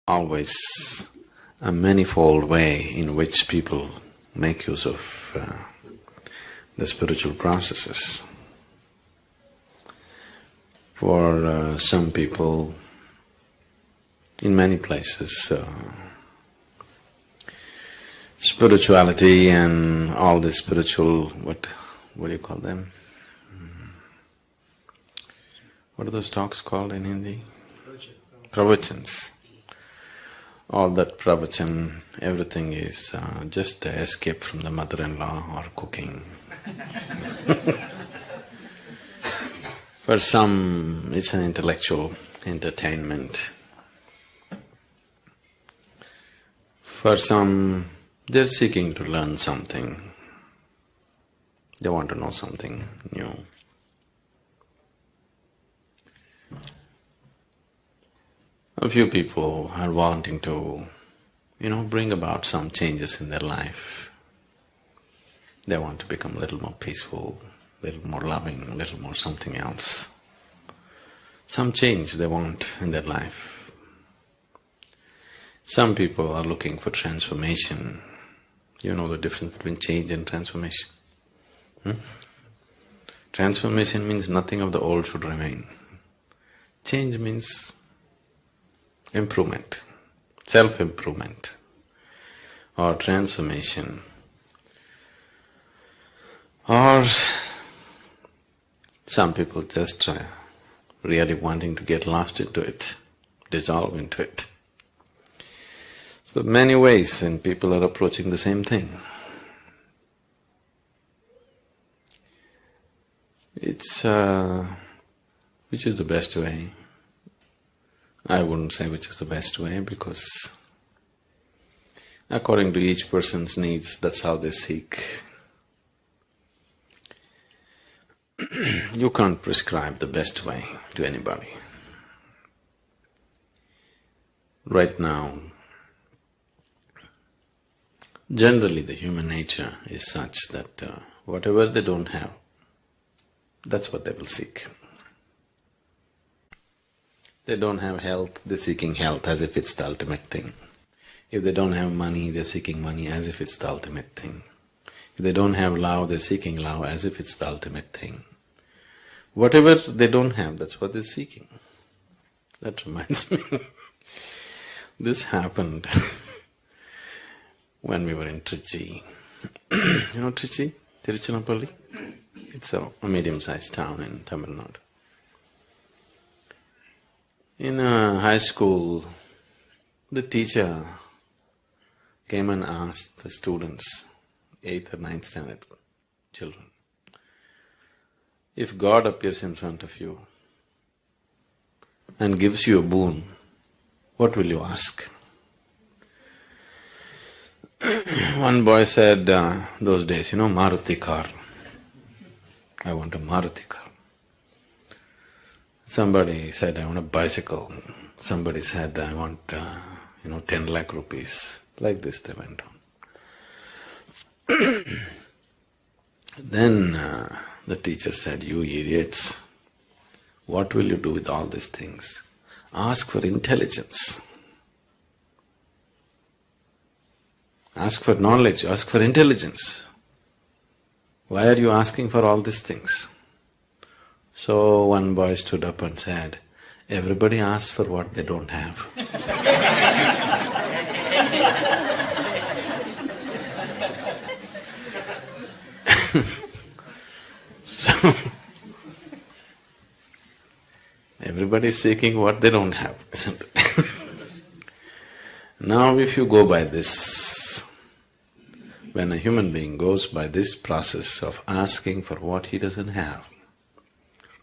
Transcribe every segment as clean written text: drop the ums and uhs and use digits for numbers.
always a manifold way in which people make use of the spiritual processes. For some people, in many places, spirituality and all the spiritual… what do you call them? What are those talks called in Hindi? Pravachans. All that pravachan, everything is just an escape from the mother-in-law or cooking. For some, it's an intellectual entertainment. For some, they're seeking to learn something. They want to know something new. A few people are wanting to, bring about some changes in their life. They want to become a little more peaceful, a little more loving, a little more something else. Some change they want in their life. Some people are looking for transformation. You know the difference between change and transformation? Transformation means nothing of the old should remain. Change means improvement, self-improvement or transformation, or some people just really wanting to get lost into it, dissolve into it. So there are many ways and people are approaching the same thing. It's… which is the best way? I wouldn't say which is the best way because according to each person's needs, that's how they seek. You can't prescribe the best way to anybody. Right now, generally the human nature is such that whatever they don't have, that's what they will seek. They don't have health, they're seeking health as if it's the ultimate thing. If they don't have money, they're seeking money as if it's the ultimate thing. If they don't have love, they're seeking love as if it's the ultimate thing. Whatever they don't have, that's what they're seeking. That reminds me, this happened when we were in Trichy. You know Trichy? Tiruchirappalli? It's a medium-sized town in Tamil Nadu. In high school, the teacher came and asked the students, 8th or 9th standard children, if God appears in front of you and gives you a boon, what will you ask? One boy said, those days, Maruti car. I want a Maruti car. Somebody said, I want a bicycle. Somebody said, I want, 10 lakh rupees. Like this they went on. Then the teacher said, you idiots, what will you do with all these things? Ask for intelligence. Ask for knowledge, ask for intelligence. Why are you asking for all these things? So one boy stood up and said, everybody asks for what they don't have. So, everybody is seeking what they don't have, isn't it? Now if you go by this, when a human being goes by this process of asking for what he doesn't have,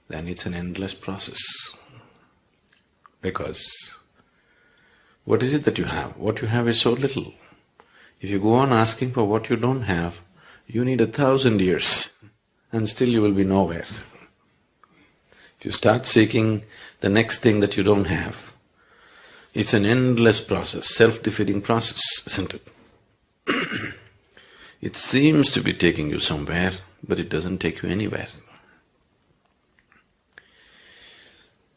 then it's an endless process. Because what is it that you have? What you have is so little. If you go on asking for what you don't have, you need 1,000 years and still you will be nowhere. If you start seeking the next thing that you don't have, it's an endless process, self-defeating process, isn't it? It seems to be taking you somewhere, but it doesn't take you anywhere.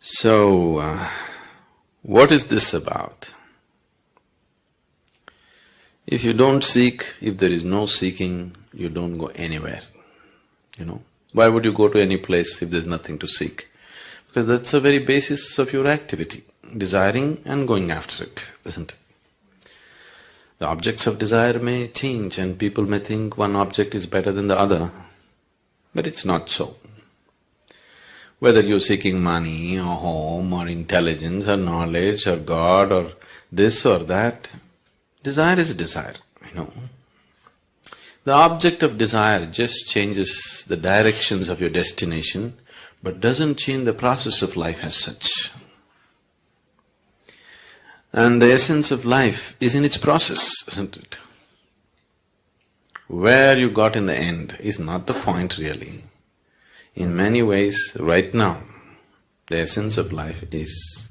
So, what is this about? If you don't seek, if there is no seeking, you don't go anywhere, you know. Why would you go to any place if there's nothing to seek? Because that's the very basis of your activity, desiring and going after it, isn't it? The objects of desire may change and people may think one object is better than the other, but it's not so. Whether you're seeking money or home or intelligence or knowledge or God or this or that, desire is desire, you know. The object of desire just changes the directions of your destination, but doesn't change the process of life as such. And the essence of life is in its process, isn't it? Where you got in the end is not the point really. In many ways, right now, the essence of life is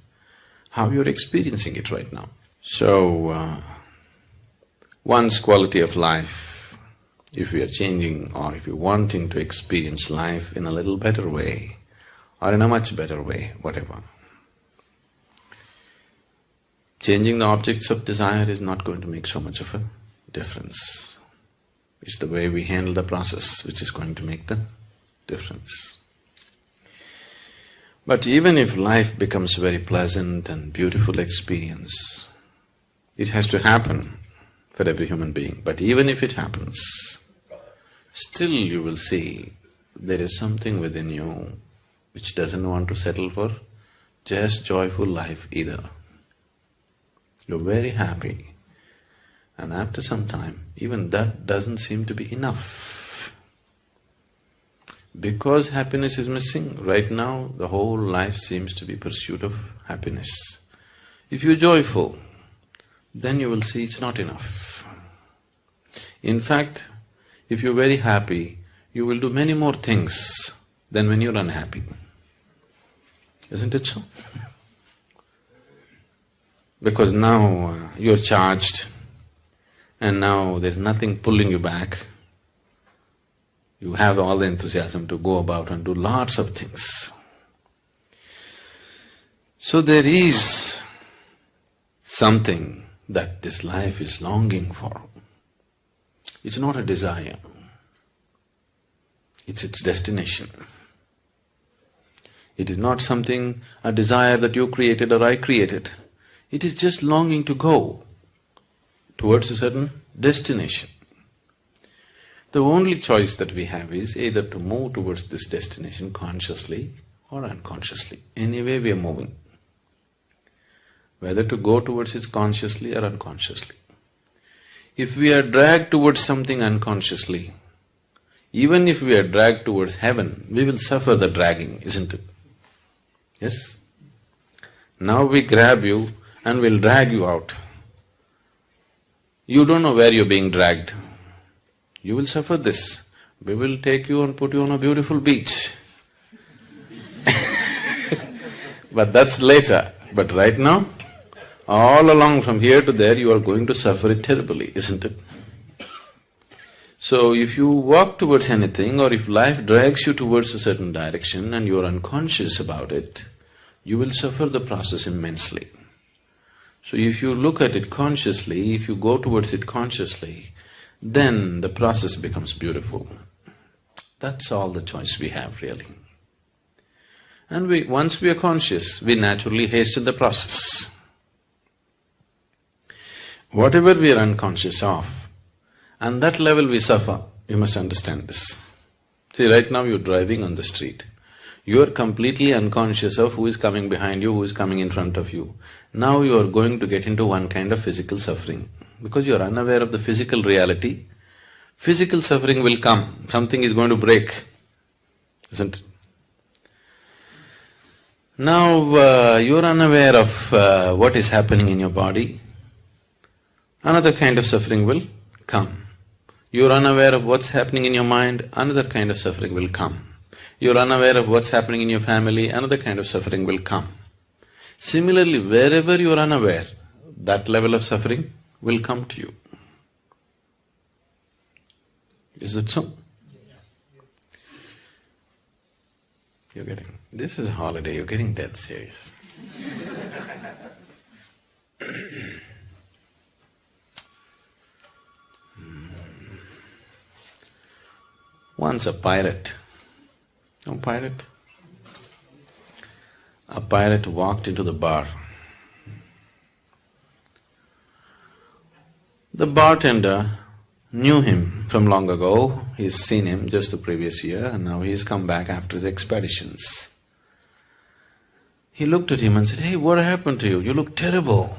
how you're experiencing it right now. So, one's quality of life, if we are changing or if you're wanting to experience life in a little better way or in a much better way, whatever, changing the objects of desire is not going to make so much of a difference. It's the way we handle the process which is going to make the difference. But even if life becomes very pleasant and beautiful experience, it has to happen for every human being. But even if it happens, still you will see there is something within you which doesn't want to settle for just joyful life either. You're very happy, and after some time, even that doesn't seem to be enough. Because happiness is missing, right now the whole life seems to be pursuit of happiness. If you're joyful, then you will see it's not enough. In fact, if you're very happy, you will do many more things than when you're unhappy. Isn't it so? Because now you're charged and now there's nothing pulling you back. You have all the enthusiasm to go about and do lots of things. So there is something that this life is longing for. It's not a desire, it's its destination. It is not something, a desire that you created or I created. It is just longing to go towards a certain destination. The only choice that we have is either to move towards this destination consciously or unconsciously. Anyway we are moving. Whether to go towards it consciously or unconsciously. If we are dragged towards something unconsciously, even if we are dragged towards heaven, we will suffer the dragging, isn't it? Yes? Now we grab you and we'll drag you out. You don't know where you're being dragged. You will suffer this. We will take you and put you on a beautiful beach. But that's later. But right now, all along from here to there, you are going to suffer it terribly, isn't it? So if you walk towards anything or if life drags you towards a certain direction and you are unconscious about it, you will suffer the process immensely. So if you look at it consciously, if you go towards it consciously, then the process becomes beautiful. That's all the choice we have really. And once we are conscious, we naturally hasten the process. Whatever we are unconscious of, and that level we suffer, you must understand this. See, right now you're driving on the street. You are completely unconscious of who is coming behind you, who is coming in front of you. Now you are going to get into one kind of physical suffering. Because you are unaware of the physical reality, physical suffering will come, something is going to break, isn't it? Now you are unaware of what is happening in your body, another kind of suffering will come. You are unaware of what's happening in your mind, another kind of suffering will come. You are unaware of what's happening in your family, another kind of suffering will come. Similarly, wherever you are unaware, that level of suffering will come to you. Is it so? You're getting… this is a holiday, you're getting dead serious. Once a pirate. A pirate? A pirate walked into the bar. The bartender knew him from long ago. He's seen him just the previous year and now he's come back after his expeditions. He looked at him and said, "Hey, what happened to you? You look terrible."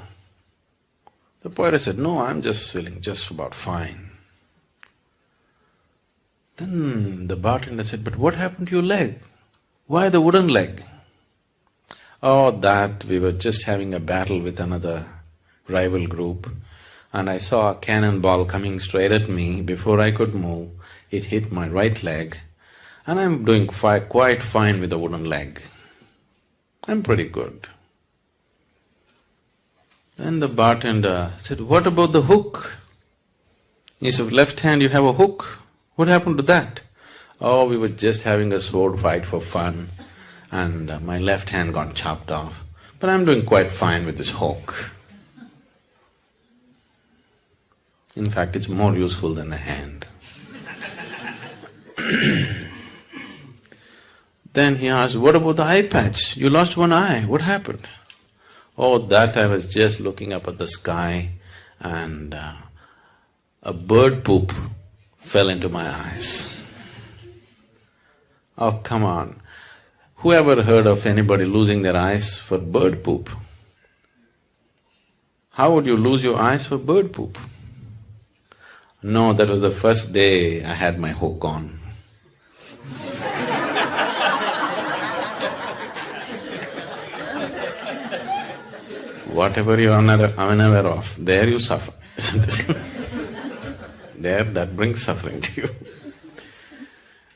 The pirate said, "No, I'm just feeling just about fine." Then the bartender said, "But what happened to your leg? Why the wooden leg?" "Oh, that we were just having a battle with another rival group and I saw a cannonball coming straight at me. Before I could move, it hit my right leg and I'm doing quite fine with the wooden leg. I'm pretty good." Then the bartender said, "What about the hook?" He said, "Left hand you have a hook. What happened to that?" "Oh, we were just having a sword fight for fun and my left hand got chopped off. But I'm doing quite fine with this hook." In fact, it's more useful than the hand. Then he asked, "What about the eye patch? You lost one eye, what happened?" "Oh, that I was just looking up at the sky and a bird poop fell into my eyes." Oh, come on. Who ever heard of anybody losing their eyes for bird poop? How would you lose your eyes for bird poop? No, that was the first day I had my hook on. Whatever you are unaware of, there you suffer, isn't it? There, that brings suffering to you.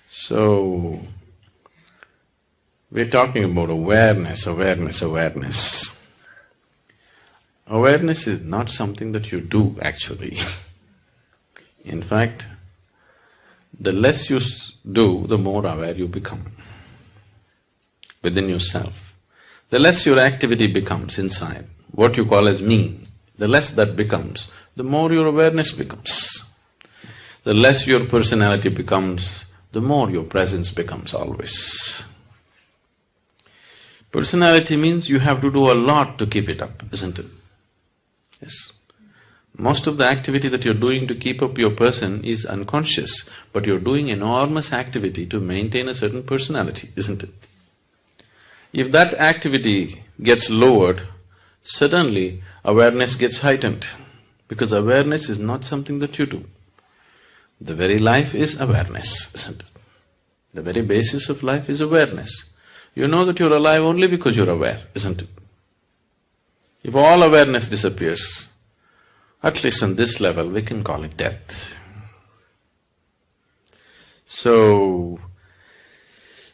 So, we're talking about awareness. Awareness is not something that you do actually. In fact, the less you do, the more aware you become within yourself. The less your activity becomes inside, what you call as me, the less that becomes, the more your awareness becomes. The less your personality becomes, the more your presence becomes always. Personality means you have to do a lot to keep it up, isn't it? Yes. Most of the activity that you're doing to keep up your person is unconscious, but you're doing enormous activity to maintain a certain personality, isn't it? If that activity gets lowered, suddenly awareness gets heightened, because awareness is not something that you do. The very life is awareness, isn't it? The very basis of life is awareness. You know that you're alive only because you're aware, isn't it? If all awareness disappears, at least on this level, we can call it death. So,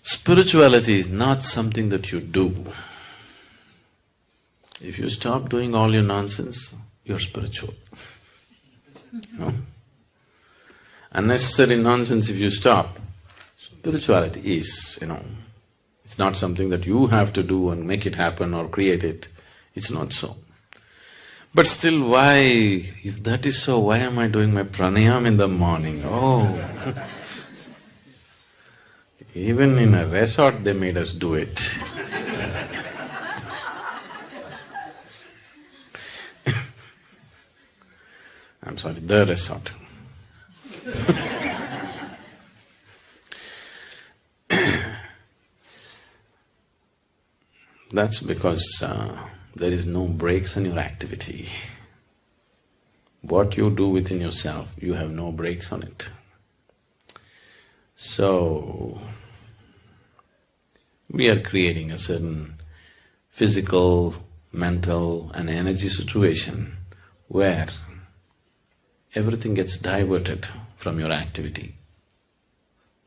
spirituality is not something that you do. If you stop doing all your nonsense, you're spiritual. You know? Unnecessary nonsense if you stop, spirituality is, it's not something that you have to do and make it happen or create it. It's not so. But still, why, if that is so, why am I doing my pranayam in the morning? Oh! Even in a resort they made us do it. I'm sorry, the resort. That's because there is no breaks in your activity. What you do within yourself, you have no breaks on it. So, we are creating a certain physical, mental and energy situation where everything gets diverted from your activity.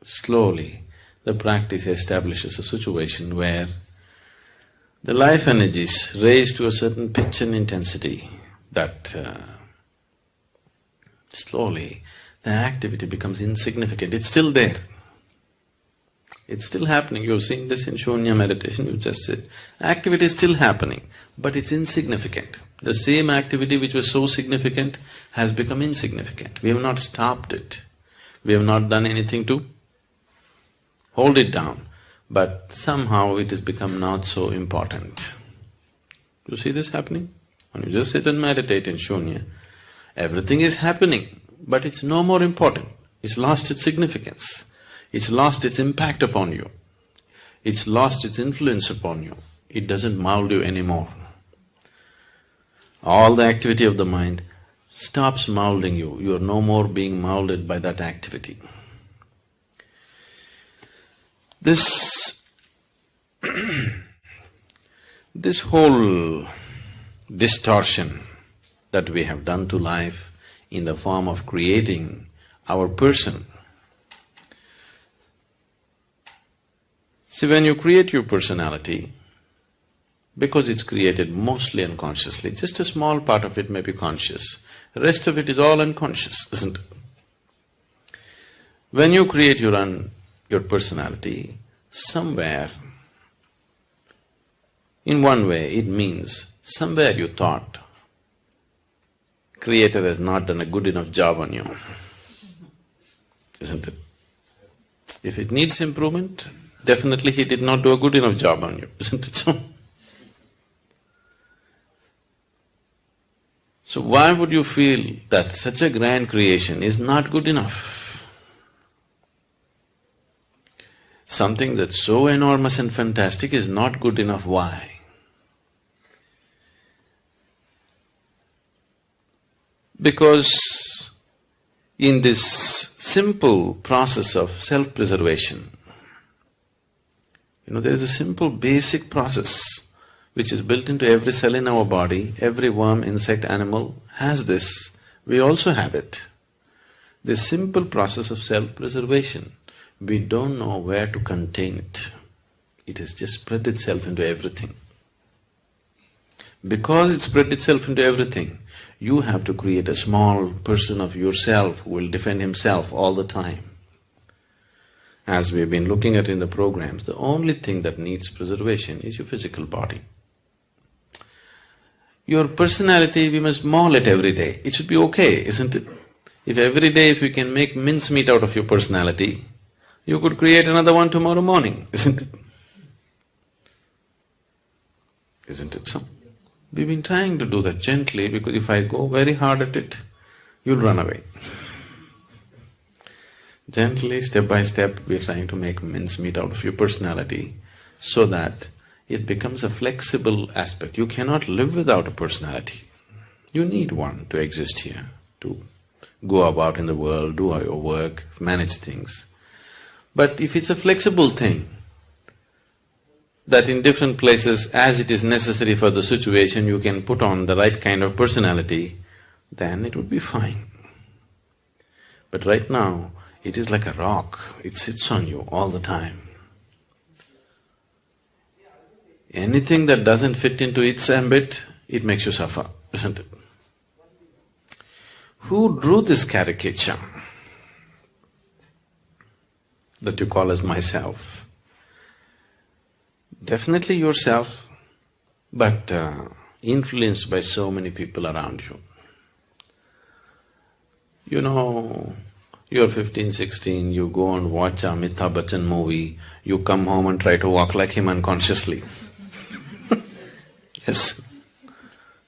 Slowly, the practice establishes a situation where the life energies raise to a certain pitch and intensity that slowly the activity becomes insignificant. It's still there. It's still happening. You've seen this in Shunya meditation, you just said. Activity is still happening, but it's insignificant. The same activity which was so significant has become insignificant. We have not stopped it. We have not done anything to hold it down, but somehow it has become not so important. You see this happening? When you just sit and meditate in shunya, everything is happening, but it's no more important. It's lost its significance. It's lost its impact upon you. It's lost its influence upon you. It doesn't mold you anymore. All the activity of the mind stops molding you. You are no more being molded by that activity. This whole distortion that we have done to life in the form of creating our person. See, when you create your personality, because it's created mostly unconsciously, just a small part of it may be conscious, the rest of it is all unconscious, isn't it? When you create your personality, somewhere, in one way, it means somewhere you thought, Creator has not done a good enough job on you, isn't it? If it needs improvement, definitely He did not do a good enough job on you, isn't it so? So why would you feel that such a grand creation is not good enough? Something that's so enormous and fantastic is not good enough, why? Because in this simple process of self-preservation, there is a simple basic process which is built into every cell in our body. Every worm, insect, animal has this. We also have it. This simple process of self-preservation, we don't know where to contain it. It has just spread itself into everything. Because it spread itself into everything, you have to create a small person of yourself who will defend himself all the time. As we've been looking at in the programs, the only thing that needs preservation is your physical body. Your personality, we must maul it every day. It should be okay, isn't it? If every day if you can make mincemeat out of your personality, you could create another one tomorrow morning, isn't it? Isn't it so? We've been trying to do that gently, because if I go very hard at it, you'll run away. Gently, step by step, we're trying to make mincemeat out of your personality so that it becomes a flexible aspect. You cannot live without a personality. You need one to exist here, to go about in the world, do your work, manage things. But if it's a flexible thing, that in different places, as it is necessary for the situation, you can put on the right kind of personality, then it would be fine. But right now, it is like a rock, it sits on you all the time. Anything that doesn't fit into its ambit, it makes you suffer, isn't it? Who drew this caricature that you call as myself? Definitely yourself, but influenced by so many people around you. You're 15, 16, you go and watch a Amitabh Bachchan movie, you come home and try to walk like him unconsciously. Yes,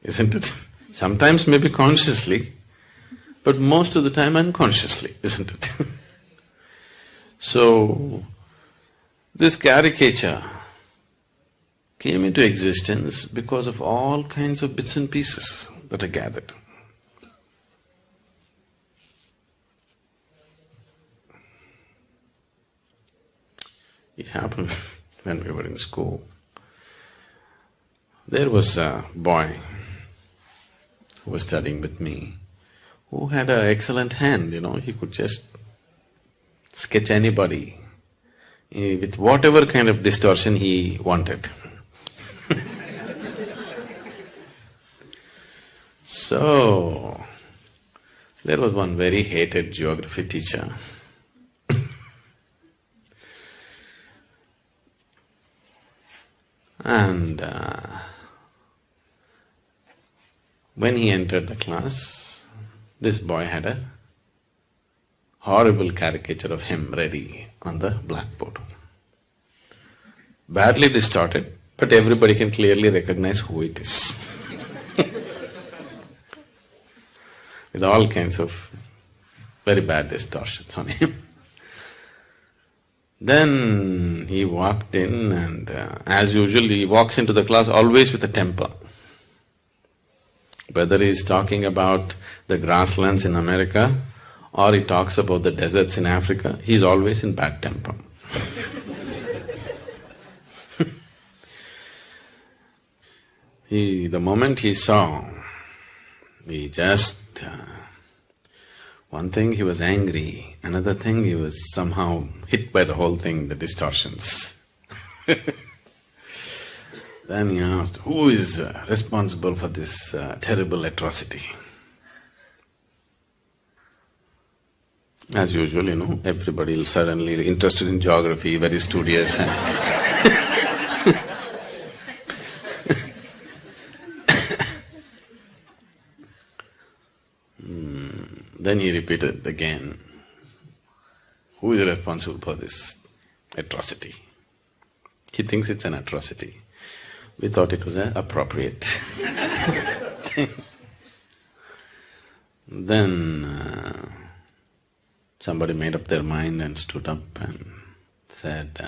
isn't it? Sometimes maybe consciously, but most of the time unconsciously, isn't it? So, this caricature came into existence because of all kinds of bits and pieces that are gathered. It happened when we were in school. There was a boy who was studying with me, who had an excellent hand, he could just sketch anybody with whatever kind of distortion he wanted. So, there was one very hated geography teacher. And when he entered the class, this boy had a horrible caricature of him ready on the blackboard. badly distorted, but everybody can clearly recognize who it is. With all kinds of very bad distortions on him. Then he walked in and as usual he walks into the class always with a temper. Whether he's talking about the grasslands in America or he talks about the deserts in Africa, he's always in bad temper. The moment he saw, he just… one thing he was angry, another thing he was somehow hit by the whole thing, the distortions. Then he asked, who is responsible for this terrible atrocity? As usual, everybody will suddenly interested in geography, very studious and Then he repeated again, who is responsible for this atrocity? He thinks it's an atrocity. We thought it was appropriate thing. Then somebody made up their mind and stood up and said,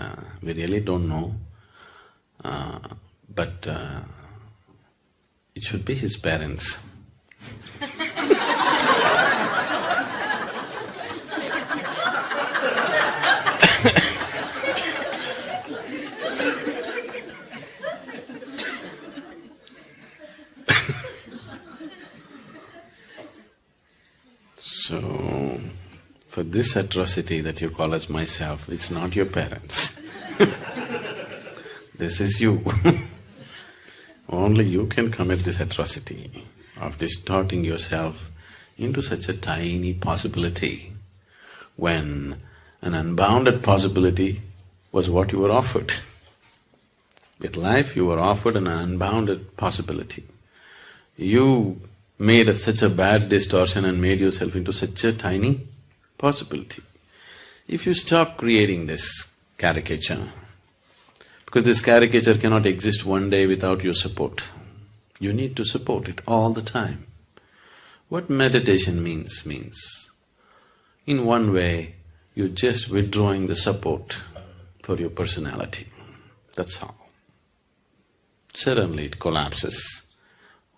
we really don't know, but it should be his parents. So, for this atrocity that you call as myself, it's not your parents. This is you. Only you can commit this atrocity of distorting yourself into such a tiny possibility when an unbounded possibility was what you were offered. With life you were offered an unbounded possibility. You made such a bad distortion and made yourself into such a tiny possibility. If you stop creating this caricature, because this caricature cannot exist one day without your support, you need to support it all the time. What meditation means, in one way, you're just withdrawing the support for your personality, that's all. Suddenly it collapses.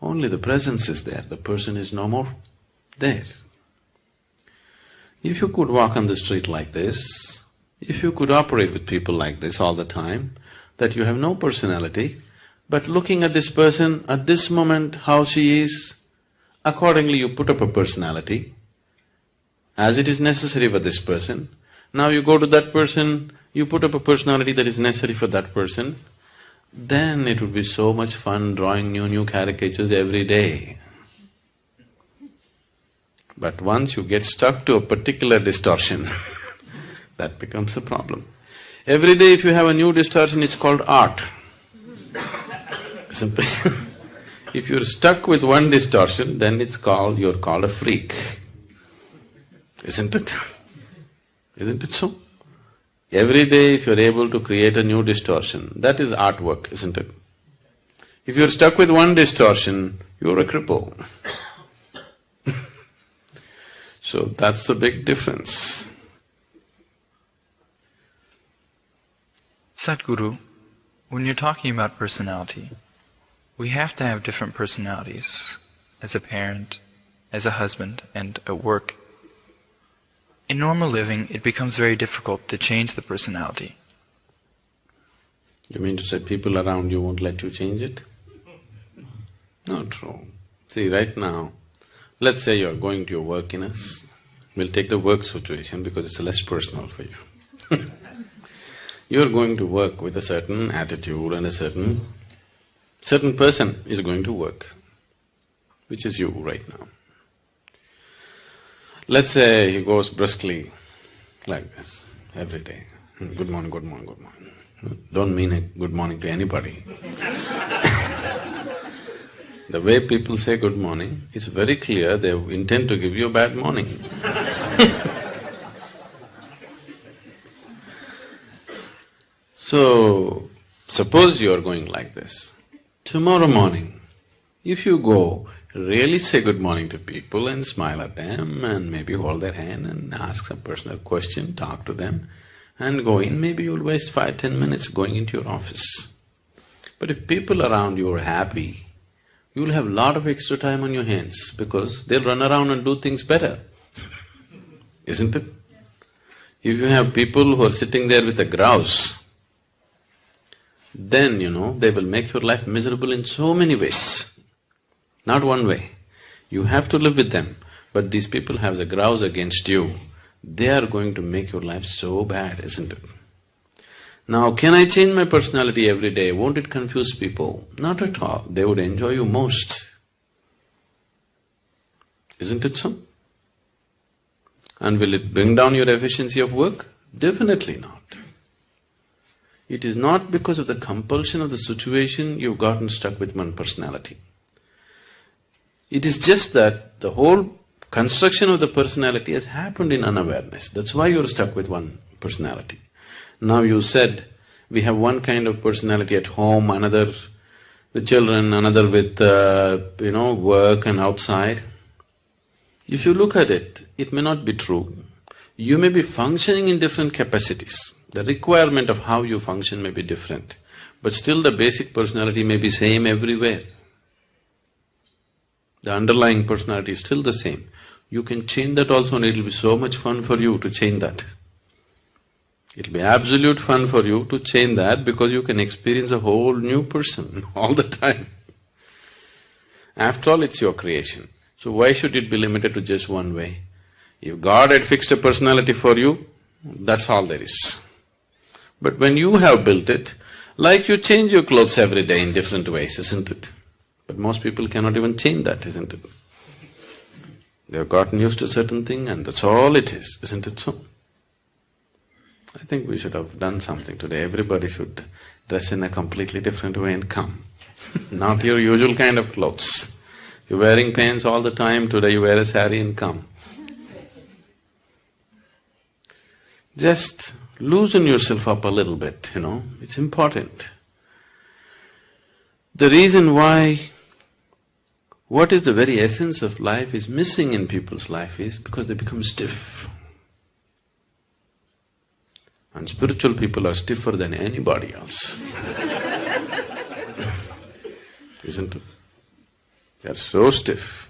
Only the presence is there, the person is no more there. If you could walk on the street like this, if you could operate with people like this all the time, that you have no personality, but looking at this person at this moment, how she is, accordingly you put up a personality, as it is necessary for this person. Now you go to that person, you put up a personality that is necessary for that person, then it would be so much fun drawing new caricatures every day. But once you get stuck to a particular distortion, that becomes a problem. Every day if you have a new distortion, it's called art. Isn't it? If you're stuck with one distortion, then you're called a freak. Isn't it? Isn't it so? Every day if you're able to create a new distortion, that is artwork, isn't it? If you're stuck with one distortion, you're a cripple. So that's the big difference. Sadhguru, when you're talking about personality, we have to have different personalities as a parent, as a husband, and at work. In normal living, it becomes very difficult to change the personality. You mean to say people around you won't let you change it? Not true. See, right now, let's say you're going to your work we'll take the work situation because it's less personal for you. You're going to work with a certain attitude and a certain person is going to work, which is you right now. Let's say he goes briskly like this every day. Good morning, good morning, good morning. Don't mean a good morning to anybody. The way people say good morning, it's very clear they intend to give you a bad morning. So, Suppose you are going like this. Tomorrow morning, if you go, really say good morning to people and smile at them and maybe hold their hand and ask some personal question, talk to them and go in, maybe you'll waste 5–10 minutes going into your office. But if people around you are happy, you'll have a lot of extra time on your hands because they'll run around and do things better, isn't it? If you have people who are sitting there with a grouse, then, they will make your life miserable in so many ways. Not one way. You have to live with them, but these people have a grouse against you. They are going to make your life so bad, isn't it? Now, can I change my personality every day? Won't it confuse people? Not at all. They would enjoy you most. Isn't it so? And will it bring down your efficiency of work? Definitely not. It is not because of the compulsion of the situation you've gotten stuck with one personality. It is just that the whole construction of the personality has happened in unawareness. That's why you're stuck with one personality. Now you said, we have one kind of personality at home, another with children, another with, work and outside. If you look at it, it may not be true. You may be functioning in different capacities. The requirement of how you function may be different, but still the basic personality may be same everywhere. The underlying personality is still the same. You can change that also and it'll be so much fun for you to change that. It'll be absolute fun for you to change that because you can experience a whole new person all the time. After all, it's your creation. So why should it be limited to just one way? If God had fixed a personality for you, that's all there is. But when you have built it, like you change your clothes every day in different ways, isn't it? But most people cannot even change that, isn't it? They've gotten used to a certain thing and that's all it is, isn't it so? I think we should have done something today. Everybody should dress in a completely different way and come. Not your usual kind of clothes. You're wearing pants all the time, today you wear a sari and come. Just loosen yourself up a little bit, it's important. The reason why what is the very essence of life is missing in people's life is because they become stiff. And spiritual people are stiffer than anybody else. Isn't it? They are so stiff.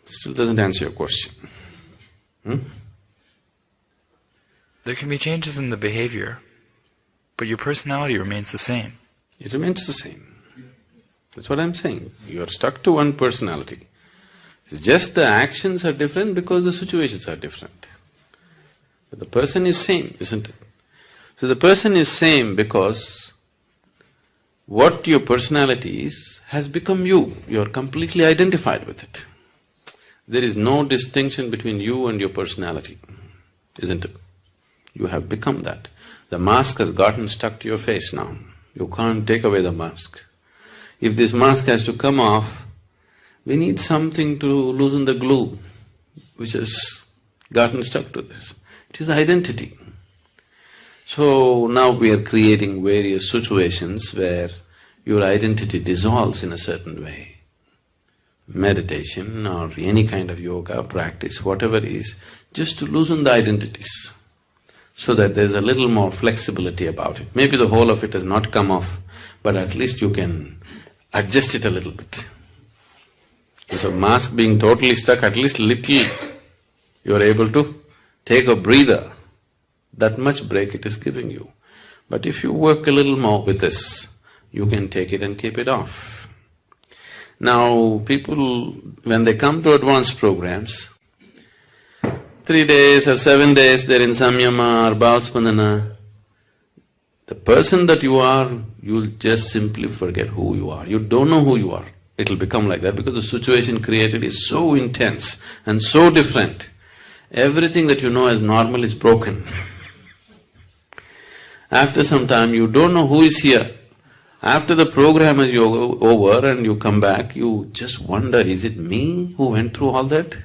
Still doesn't answer your question. There can be changes in the behavior, but your personality remains the same. It remains the same. That's what I'm saying. You are stuck to one personality. It's just the actions are different because the situations are different. But the person is same, isn't it? So the person is same because what your personality is has become you. You are completely identified with it. There is no distinction between you and your personality, isn't it? You have become that. The mask has gotten stuck to your face now. You can't take away the mask. If this mask has to come off, we need something to loosen the glue which has gotten stuck to this. It is identity. So now we are creating various situations where your identity dissolves in a certain way. Meditation or any kind of yoga practice, whatever it is, just to loosen the identities so that there's a little more flexibility about it. Maybe the whole of it has not come off, but at least you can adjust it a little bit. So mask being totally stuck, at least little you are able to take a breather. That much break it is giving you. But if you work a little more with this, you can take it and keep it off. Now, people, when they come to advanced programs, 3 days or 7 days they're in samyama or bhavaspandana, the person that you are, you'll just simply forget who you are. You don't know who you are. It'll become like that because the situation created is so intense and so different. Everything that you know as normal is broken. After some time, you don't know who is here. After the program is over and you come back, you just wonder, is it me who went through all that?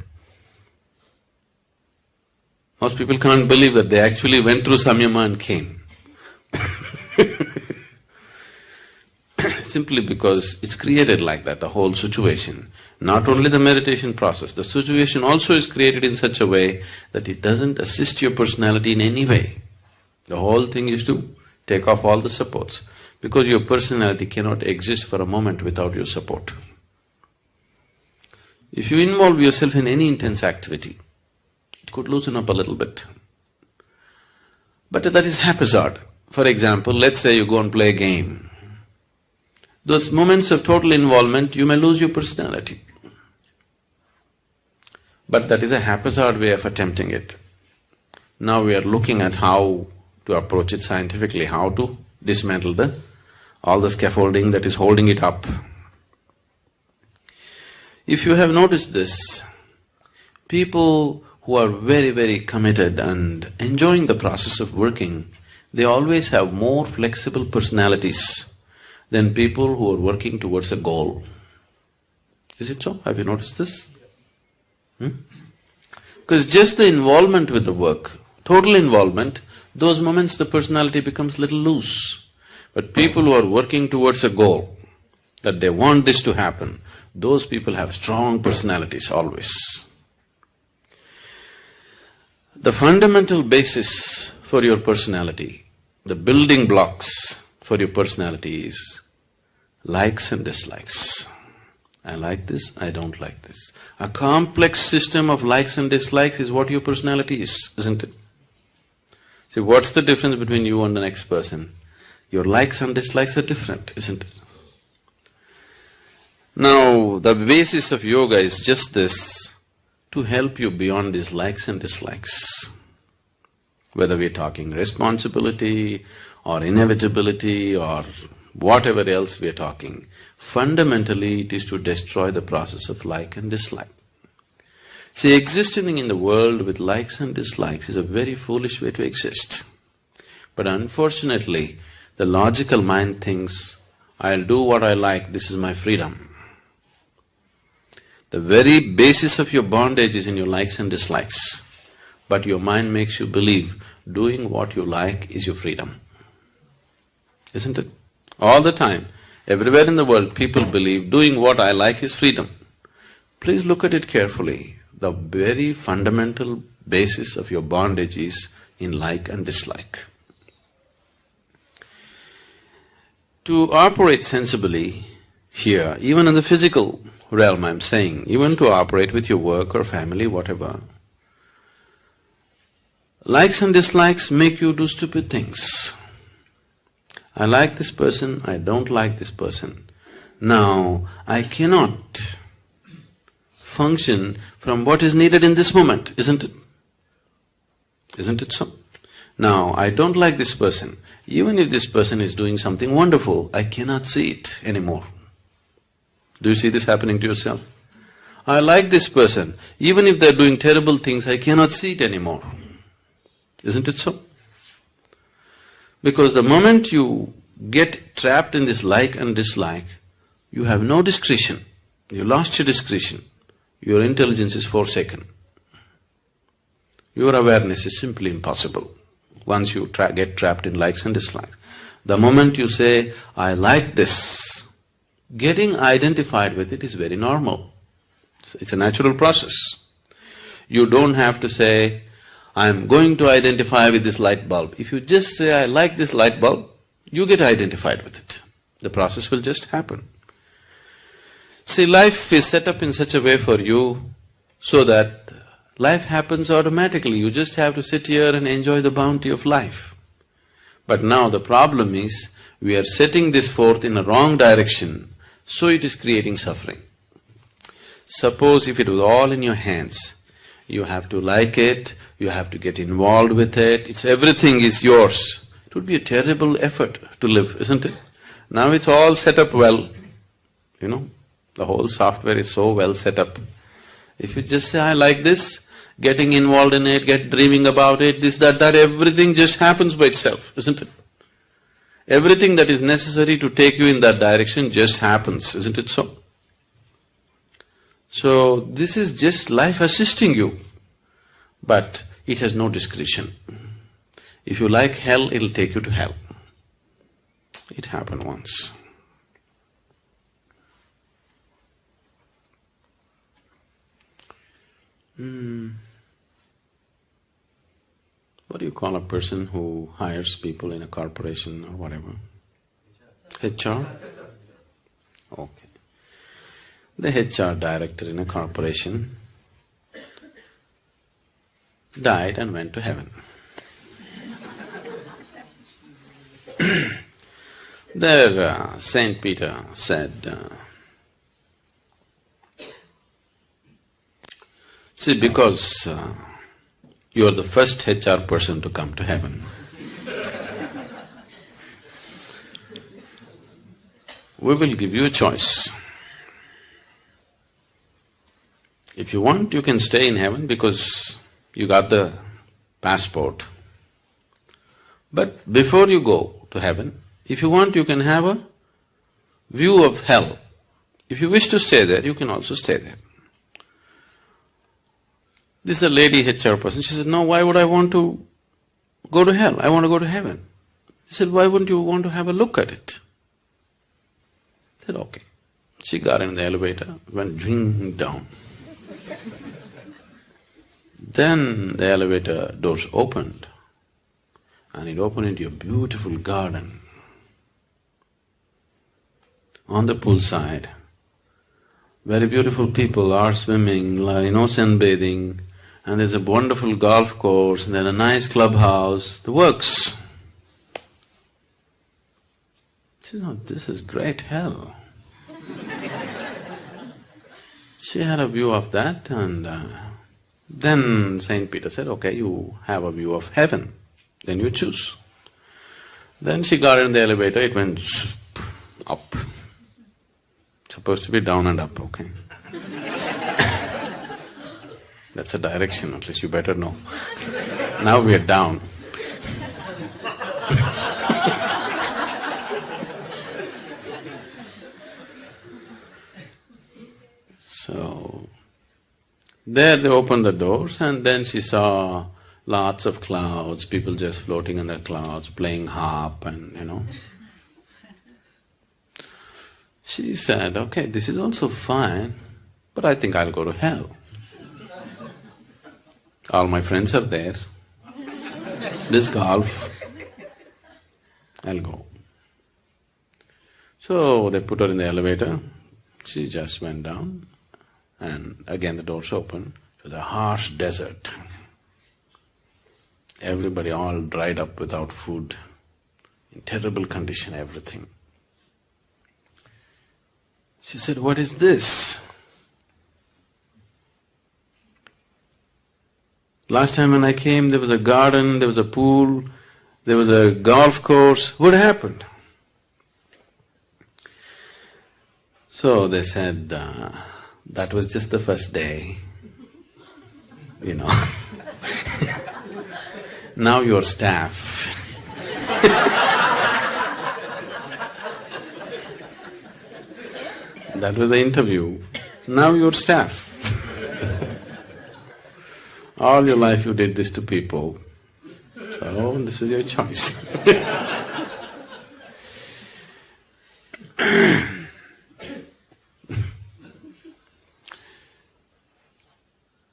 Most people can't believe that they actually went through samyama and came. Simply because it's created like that, the whole situation. Not only the meditation process, the situation also is created in such a way that it doesn't assist your personality in any way. The whole thing is to take off all the supports, because your personality cannot exist for a moment without your support. If you involve yourself in any intense activity, it could loosen up a little bit. But that is haphazard. For example, let's say you go and play a game. Those moments of total involvement, you may lose your personality. But that is a haphazard way of attempting it. Now we are looking at how to approach it scientifically, how to dismantle all the scaffolding that is holding it up. If you have noticed this, people who are very, very committed and enjoying the process of working, they always have more flexible personalities than people who are working towards a goal. Is it so? Have you noticed this? Because just the involvement with the work, total involvement, those moments the personality becomes little loose. But people who are working towards a goal, that they want this to happen, those people have strong personalities always. The fundamental basis for your personality, the building blocks for your personality is likes and dislikes. I like this, I don't like this. A complex system of likes and dislikes is what your personality is, isn't it? See, what's the difference between you and the next person? Your likes and dislikes are different, isn't it? Now, the basis of yoga is just this, to help you beyond these likes and dislikes. Whether we're talking responsibility or inevitability or whatever else we're talking, fundamentally it is to destroy the process of like and dislike. See, existing in the world with likes and dislikes is a very foolish way to exist. But unfortunately, the logical mind thinks, I'll do what I like, this is my freedom. The very basis of your bondage is in your likes and dislikes, but your mind makes you believe doing what you like is your freedom. Isn't it? All the time, everywhere in the world, people believe doing what I like is freedom. Please look at it carefully. The very fundamental basis of your bondage is in like and dislike. To operate sensibly here, even in the physical realm I'm saying, even to operate with your work or family, whatever, likes and dislikes make you do stupid things. I like this person, I don't like this person. Now, I cannot function from what is needed in this moment, isn't it? Isn't it so? Now, I don't like this person. Even if this person is doing something wonderful, I cannot see it anymore. Do you see this happening to yourself? I like this person. Even if they're doing terrible things, I cannot see it anymore. Isn't it so? Because the moment you get trapped in this like and dislike, you have no discretion. You lost your discretion. Your intelligence is forsaken. Your awareness is simply impossible once you get trapped in likes and dislikes. The moment you say, I like this, getting identified with it is very normal. It's a natural process. You don't have to say, I'm going to identify with this light bulb. If you just say, I like this light bulb, you get identified with it. The process will just happen. See, life is set up in such a way for you so that life happens automatically. You just have to sit here and enjoy the bounty of life. But now the problem is, we are setting this forth in a wrong direction, so it is creating suffering. Suppose if it was all in your hands, you have to like it, you have to get involved with it, everything is yours. It would be a terrible effort to live, isn't it? Now it's all set up well, the whole software is so well set up. If you just say, I like this, getting involved in it, dreaming about it, this, that, everything just happens by itself, isn't it? Everything that is necessary to take you in that direction just happens, isn't it so? So, this is just life assisting you. But It has no discretion. If you like hell, it'll take you to hell. It happened once. What do you call a person who hires people in a corporation or whatever? HR? Okay. The HR director in a corporation died and went to heaven. There, Saint Peter said, see, because you are the first HR person to come to heaven, we will give you a choice. If you want, you can stay in heaven because you got the passport. But before you go to heaven, if you want, you can have a view of hell. If you wish to stay there, you can also stay there. This is a lady HR person. She said, no, why would I want to go to hell? I want to go to heaven. He said, why wouldn't you want to have a look at it? I said, okay. She got in the elevator, went ding down. Then the elevator doors opened, and it opened into a beautiful garden. On the poolside, very beautiful people are swimming, sunbathing, and there's a wonderful golf course, and then a nice clubhouse, the works. She said, this is great hell. She had a view of that, and then Saint Peter said, okay, you have a view of heaven, then you choose. Then she got in the elevator, it went up. Supposed to be down and up, okay? That's a direction, at least you better know. Now we are down. So, there they opened the doors, and then she saw lots of clouds, people just floating in the clouds, playing harp and She said, okay, this is also fine, but I think I'll go to hell. All my friends are there, this golf, I'll go. So they put her in the elevator, she just went down, and again the doors opened. It was a harsh desert. Everybody all dried up without food, in terrible condition, everything. She said, what is this? Last time when I came, there was a garden, there was a pool, there was a golf course. What happened? So they said, that was just the first day, Now you're staff. That was the interview. Now you're staff. All your life you did this to people, so this is your choice.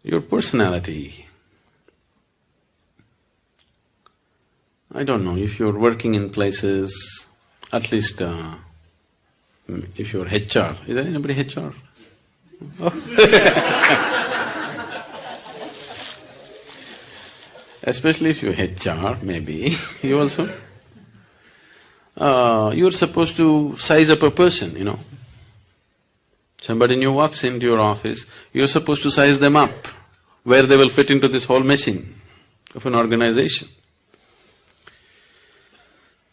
Your personality. I don't know, if you're working in places, at least if you're HR, is there anybody HR? Especially if you're HR, maybe, you also. You're supposed to size up a person, Somebody new walks into your office, you're supposed to size them up, where they will fit into this whole machine of an organization.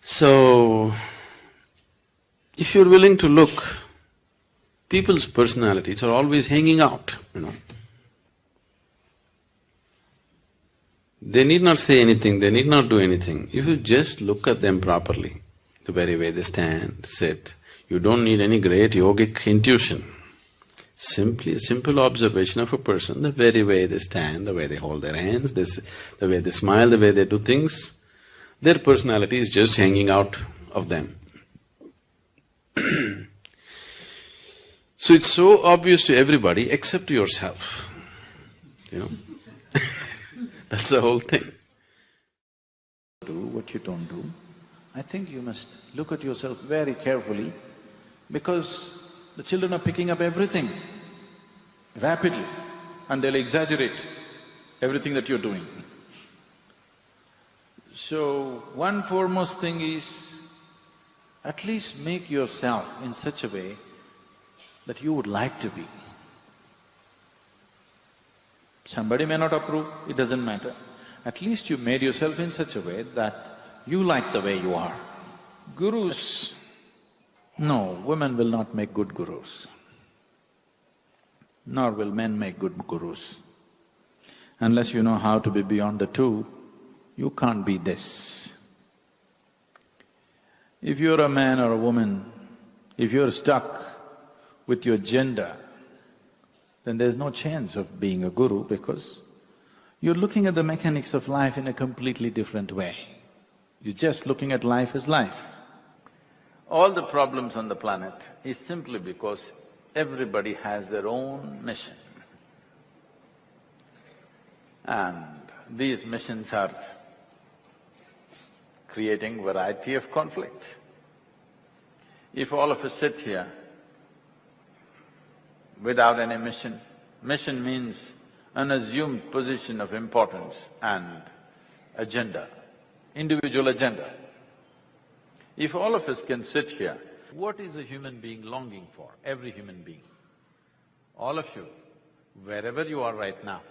So, if you're willing to look, people's personalities are always hanging out, They need not say anything, they need not do anything. If you just look at them properly, the very way they stand, sit, you don't need any great yogic intuition. Simply a simple observation of a person, the very way they stand, the way they hold their hands, the way they smile, the way they do things, their personality is just hanging out of them. So it's so obvious to everybody except to yourself, you know. That's the whole thing. Do what you don't do. I think you must look at yourself very carefully because the children are picking up everything rapidly and they'll exaggerate everything that you're doing. So, one foremost thing is at least make yourself in such a way that you would like to be. Somebody may not approve, it doesn't matter. At least you made yourself in such a way that you like the way you are. Gurus… No, women will not make good gurus, nor will men make good gurus. Unless you know how to be beyond the two, you can't be this. If you're a man or a woman, if you're stuck with your gender, then there's no chance of being a guru because you're looking at the mechanics of life in a completely different way. You're just looking at life as life. All the problems on the planet is simply because everybody has their own mission. And these missions are creating variety of conflict. If all of us sit here without any mission, mission means an assumed position of importance and agenda, individual agenda. If all of us can sit here, what is a human being longing for? Every human being. All of you, wherever you are right now,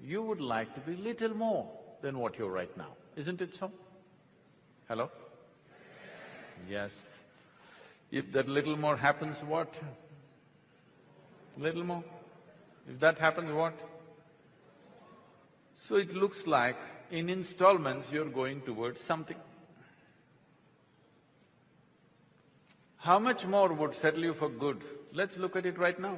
you would like to be little more than what you're right now, isn't it so? Hello? Yes. If that little more happens, what? Little more? If that happens, what? So it looks like in installments you're going towards something. How much more would settle you for good? Let's look at it right now.